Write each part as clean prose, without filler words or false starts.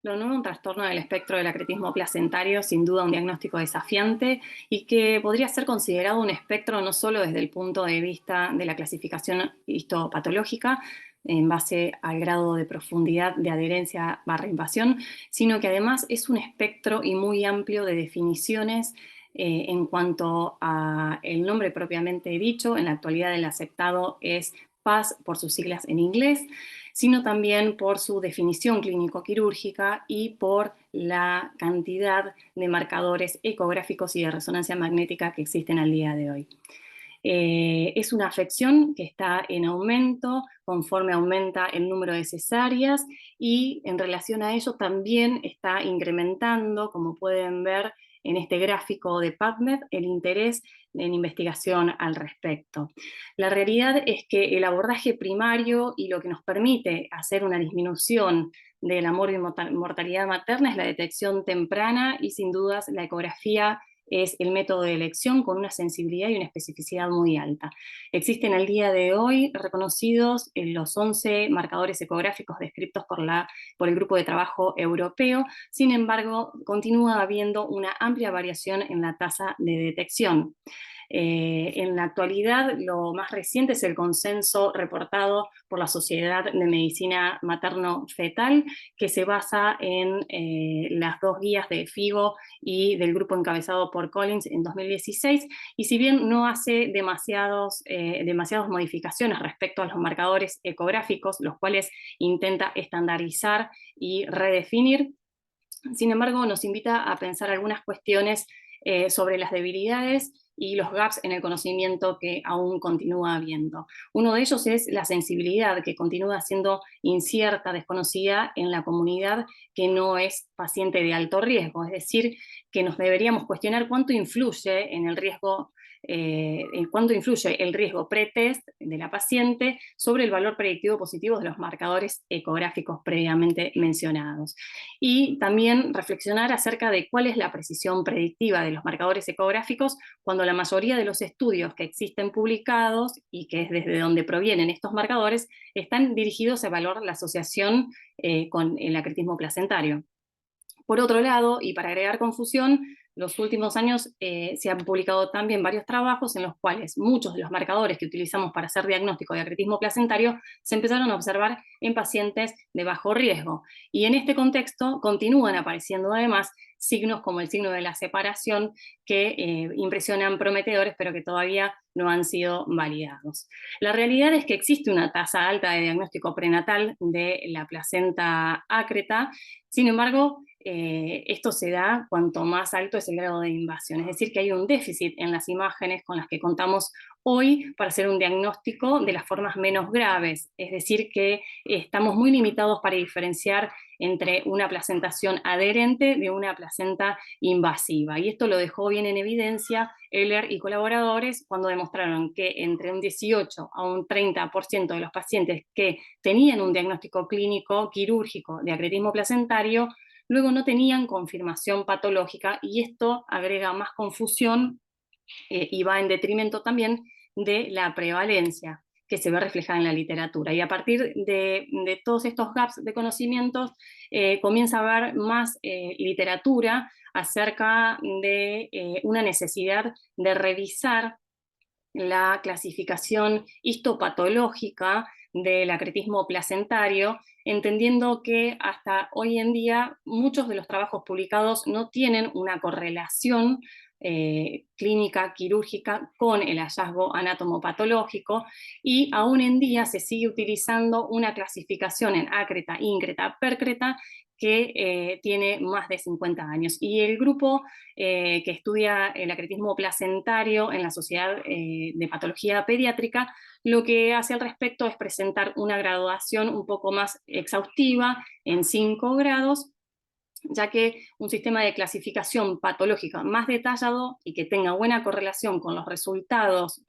Lo nuevo, un trastorno del espectro del acretismo placentario, sin duda un diagnóstico desafiante y que podría ser considerado un espectro no solo desde el punto de vista de la clasificación histopatológica, en base al grado de profundidad de adherencia barra invasión, sino que además es un espectro y muy amplio de definiciones en cuanto a el nombre propiamente dicho. En la actualidad el aceptado es PAS por sus siglas en inglés, sino también por su definición clínico-quirúrgica y por la cantidad de marcadores ecográficos y de resonancia magnética que existen al día de hoy. Es una afección que está en aumento conforme aumenta el número de cesáreas y en relación a ello también está incrementando, como pueden ver en este gráfico de PubMed, el interés en investigación al respecto. La realidad es que el abordaje primario y lo que nos permite hacer una disminución de la mortalidad materna es la detección temprana y sin dudas la ecografía es el método de elección con una sensibilidad y una especificidad muy alta. Existen al día de hoy reconocidos los 11 marcadores ecográficos descritos por el Grupo de Trabajo Europeo. Sin embargo, continúa habiendo una amplia variación en la tasa de detección. En la actualidad, lo más reciente es el consenso reportado por la Sociedad de Medicina Materno-Fetal, que se basa en las dos guías de FIGO y del grupo encabezado por Collins en 2016, y si bien no hace demasiadas modificaciones respecto a los marcadores ecográficos, los cuales intenta estandarizar y redefinir, sin embargo, nos invita a pensar algunas cuestiones sobre las debilidades y los gaps en el conocimiento que aún continúa habiendo. Uno de ellos es la sensibilidad, que continúa siendo incierta, desconocida en la comunidad que no es paciente de alto riesgo, es decir, que nos deberíamos cuestionar cuánto influye en el riesgo, en cuánto influye el riesgo pretest de la paciente sobre el valor predictivo positivo de los marcadores ecográficos previamente mencionados. Y también reflexionar acerca de cuál es la precisión predictiva de los marcadores ecográficos cuando la mayoría de los estudios que existen publicados y que es desde donde provienen estos marcadores están dirigidos a evaluar la asociación con el acretismo placentario. Por otro lado, y para agregar confusión, los últimos años se han publicado también varios trabajos en los cuales muchos de los marcadores que utilizamos para hacer diagnóstico de acretismo placentario se empezaron a observar en pacientes de bajo riesgo. Y en este contexto continúan apareciendo además signos como el signo de la separación que impresionan prometedores, pero que todavía no han sido validados. La realidad es que existe una tasa alta de diagnóstico prenatal de la placenta ácreta. Sin embargo, esto se da cuanto más alto es el grado de invasión, es decir, que hay un déficit en las imágenes con las que contamos hoy para hacer un diagnóstico de las formas menos graves, es decir, que estamos muy limitados para diferenciar entre una placentación adherente de una placenta invasiva. Y esto lo dejó bien en evidencia Eller y colaboradores cuando demostraron que entre un 18 a un 30% de los pacientes que tenían un diagnóstico clínico quirúrgico de acretismo placentario luego no tenían confirmación patológica, y esto agrega más confusión y va en detrimento también de la prevalencia que se ve reflejada en la literatura. Y a partir de todos estos gaps de conocimientos, comienza a haber más literatura acerca de una necesidad de revisar la clasificación histopatológica del acretismo placentario, entendiendo que hasta hoy en día muchos de los trabajos publicados no tienen una correlación clínica quirúrgica con el hallazgo anatomopatológico, y aún en día se sigue utilizando una clasificación en ácreta, íncreta, pércreta, que tiene más de 50 años. Y el grupo que estudia el acretismo placentario en la Sociedad de Patología Pediátrica, lo que hace al respecto es presentar una graduación un poco más exhaustiva en 5 grados, ya que un sistema de clasificación patológica más detallado y que tenga buena correlación con los resultados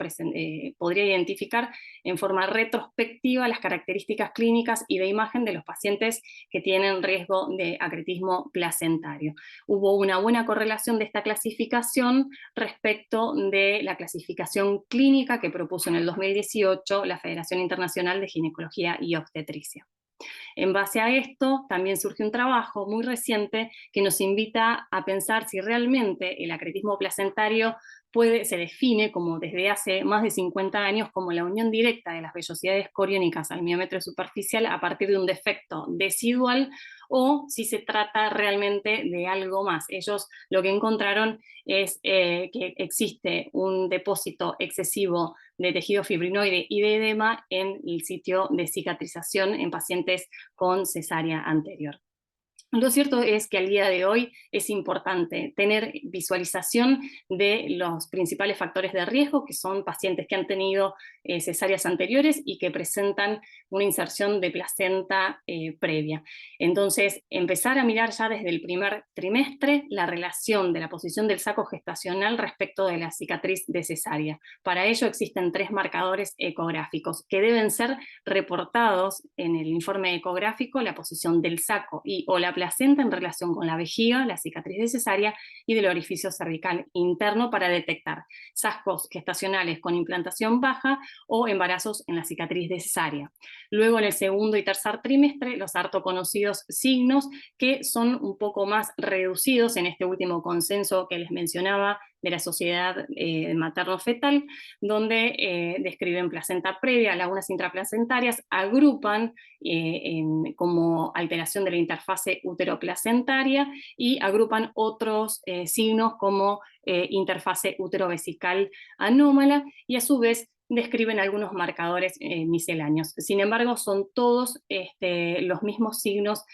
podría identificar en forma retrospectiva las características clínicas y de imagen de los pacientes que tienen riesgo de acretismo placentario. Hubo una buena correlación de esta clasificación respecto de la clasificación clínica que propuso en el 2018 la Federación Internacional de Ginecología y Obstetricia. En base a esto, también surge un trabajo muy reciente que nos invita a pensar si realmente el acretismo placentario se define como desde hace más de 50 años como la unión directa de las vellosidades coriónicas al miómetro superficial a partir de un defecto decidual, o si se trata realmente de algo más. Ellos lo que encontraron es que existe un depósito excesivo de tejido fibrinoide y de edema en el sitio de cicatrización en pacientes con cesárea anterior. Lo cierto es que al día de hoy es importante tener visualización de los principales factores de riesgo, que son pacientes que han tenido cesáreas anteriores y que presentan una inserción de placenta previa. Entonces, empezar a mirar ya desde el primer trimestre la relación de la posición del saco gestacional respecto de la cicatriz de cesárea. Para ello existen 3 marcadores ecográficos que deben ser reportados en el informe ecográfico: la posición del saco y o la placenta en relación con la vejiga, la cicatriz de cesárea, y del orificio cervical interno, para detectar sacos gestacionales con implantación baja o embarazos en la cicatriz de cesárea. Luego, en el segundo y tercer trimestre, los harto conocidos signos, que son un poco más reducidos en este último consenso que les mencionaba de la Sociedad Materno-Fetal, donde describen placenta previa, lagunas intraplacentarias, agrupan como alteración de la interfase útero-placentaria y agrupan otros signos como interfase útero-vesical anómala, y a su vez describen algunos marcadores misceláneos. Sin embargo, son todos los mismos signos,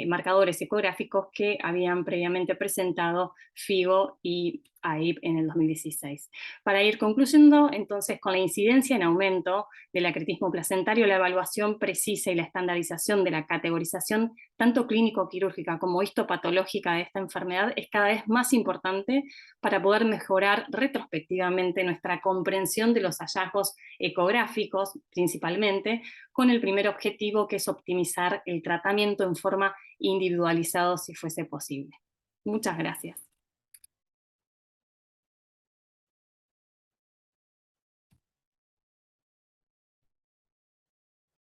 marcadores ecográficos que habían previamente presentado FIGO y AIP en el 2016. Para ir concluyendo, entonces, con la incidencia en aumento del acretismo placentario, la evaluación precisa y la estandarización de la categorización, tanto clínico-quirúrgica como histopatológica, de esta enfermedad es cada vez más importante para poder mejorar retrospectivamente nuestra comprensión de los hallazgos ecográficos, principalmente, con el primer objetivo, que es optimizar el tratamiento en forma individualizada si fuese posible. Muchas gracias.